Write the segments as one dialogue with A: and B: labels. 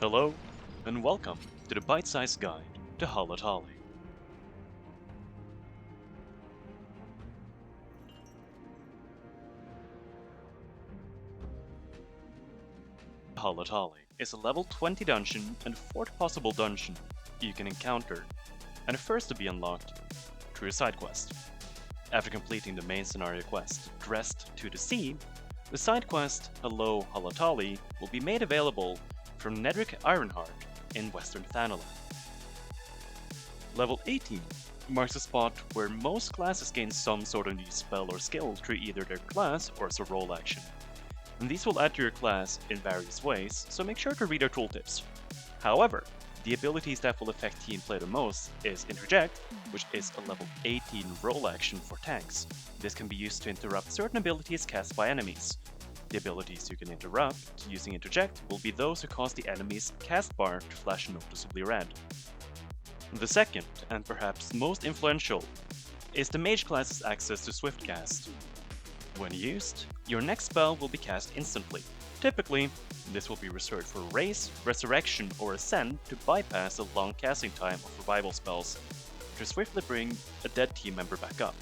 A: Hello, and welcome to the bite-sized guide to Halatali. Halatali is a level 20 dungeon and fourth possible dungeon you can encounter, and the first to be unlocked through a side quest. After completing the main scenario quest, Dressed to the Sea, the side quest Hello Halatali will be made available from Nedrick Ironheart in Western Thanalan. Level 18 marks a spot where most classes gain some sort of new spell or skill through either their class or as a role action. And these will add to your class in various ways, so make sure to read our tooltips. However, the abilities that will affect team play the most is Interject, which is a level 18 role action for tanks. This can be used to interrupt certain abilities cast by enemies. The abilities you can interrupt using Interject will be those who cause the enemy's cast bar to flash noticeably red. The second, and perhaps most influential, is the Mage class's access to Swift Cast. When used, your next spell will be cast instantly. Typically, this will be reserved for Raise, Resurrection, or Ascend to bypass the long casting time of revival spells to swiftly bring a dead team member back up.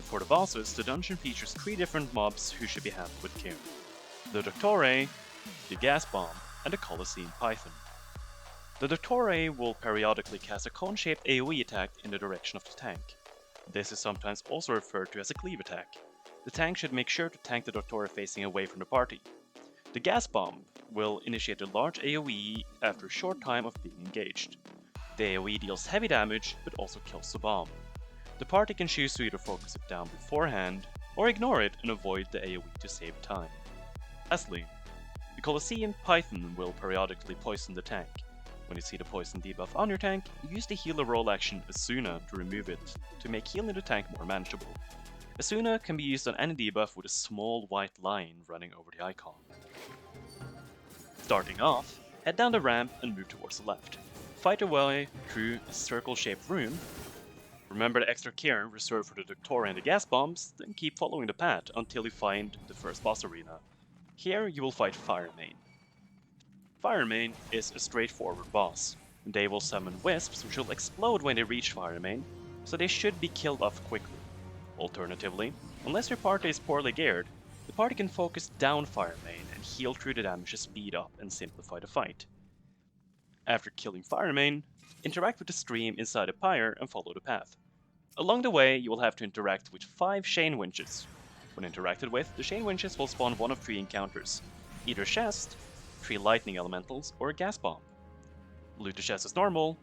A: For the bosses, the dungeon features 3 different mobs who should be handled with care: the Doctore, the Gas Bomb, and the Colosseum Python. The Doctore will periodically cast a cone-shaped AoE attack in the direction of the tank. This is sometimes also referred to as a cleave attack. The tank should make sure to tank the Doctore facing away from the party. The Gas Bomb will initiate a large AoE after a short time of being engaged. The AoE deals heavy damage, but also kills the bomb. The party can choose to either focus it down beforehand, or ignore it and avoid the AoE to save time. Lastly, the Colosseum Python will periodically poison the tank. When you see the poison debuff on your tank, use the healer role action Asuna to remove it, to make healing the tank more manageable. Asuna can be used on any debuff with a small white line running over the icon. Starting off, head down the ramp and move towards the left. Fight your way through a circle-shaped room. Remember the extra care reserved for the Doctor and the gas bombs, then keep following the path until you find the first boss arena. Here you will fight Firemane. Firemane is a straightforward boss. They will summon wisps which will explode when they reach Firemane, so they should be killed off quickly. Alternatively, unless your party is poorly geared, the party can focus down Firemane and heal through the damage to speed up and simplify the fight. After killing Firemane, interact with the stream inside a pyre and follow the path. Along the way, you will have to interact with 5 Chain Winches. When interacted with, the Chain Winches will spawn one of 3 encounters: either chest, 3 lightning elementals, or a gas bomb. Loot the chest as normal,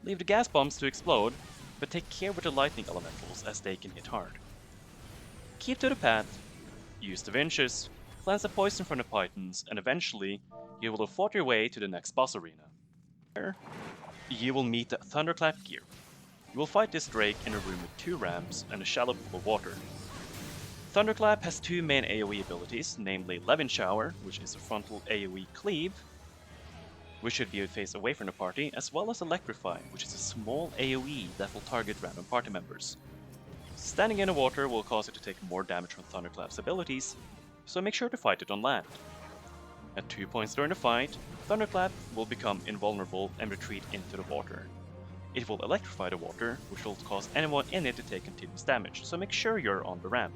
A: leave the gas bombs to explode, but take care with the lightning elementals as they can hit hard. Keep to the path, use the winches, cleanse the poison from the pythons, and eventually you will have fought your way to the next boss arena. Here, you will meet the Thunderclap Gear. You will fight this drake in a room with 2 ramps and a shallow pool of water. Thunderclap has 2 main AoE abilities, namely Levin Shower, which is a frontal AoE cleave, which should be faced away from the party, as well as Electrify, which is a small AoE that will target random party members. Standing in the water will cause you to take more damage from Thunderclap's abilities, so make sure to fight it on land. At 2 points during the fight, Thunderclap will become invulnerable and retreat into the water. It will electrify the water, which will cause anyone in it to take continuous damage, so make sure you're on the ramp.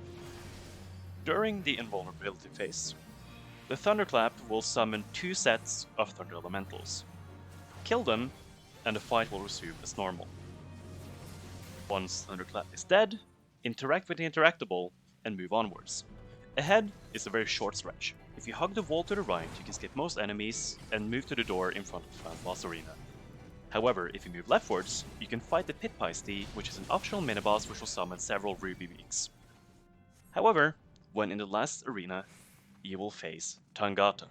A: During the invulnerability phase, the Thunderclap will summon 2 sets of Thunder Elementals. Kill them, and the fight will resume as normal. Once Thunderclap is dead, interact with the interactable and move onwards. Ahead is a very short stretch. If you hug the wall to the right, you can skip most enemies and move to the door in front of the final boss arena. However, if you move leftwards, you can fight the Pit Paisty, which is an optional miniboss which will summon several ruby beaks. However, when in the last arena, you will face Tangata.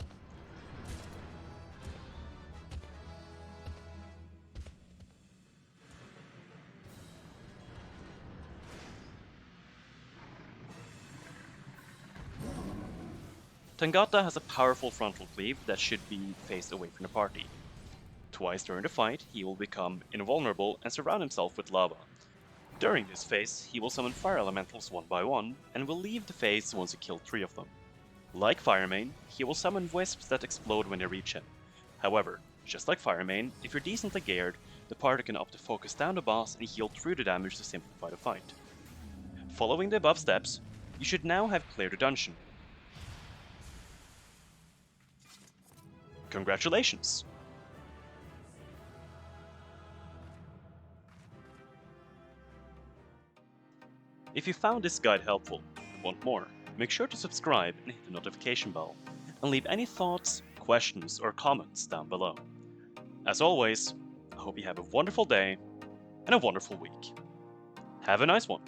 A: Tangata has a powerful frontal cleave that should be faced away from the party. Twice during the fight, he will become invulnerable and surround himself with lava. During this phase, he will summon fire elementals one by one, and will leave the phase once you kill 3 of them. Like Firemane, he will summon wisps that explode when they reach him. However, just like Firemane, if you're decently geared, the party can opt to focus down the boss and heal through the damage to simplify the fight. Following the above steps, you should now have cleared the dungeon. Congratulations! If you found this guide helpful and want more, make sure to subscribe and hit the notification bell, and leave any thoughts, questions, or comments down below. As always, I hope you have a wonderful day and a wonderful week. Have a nice one!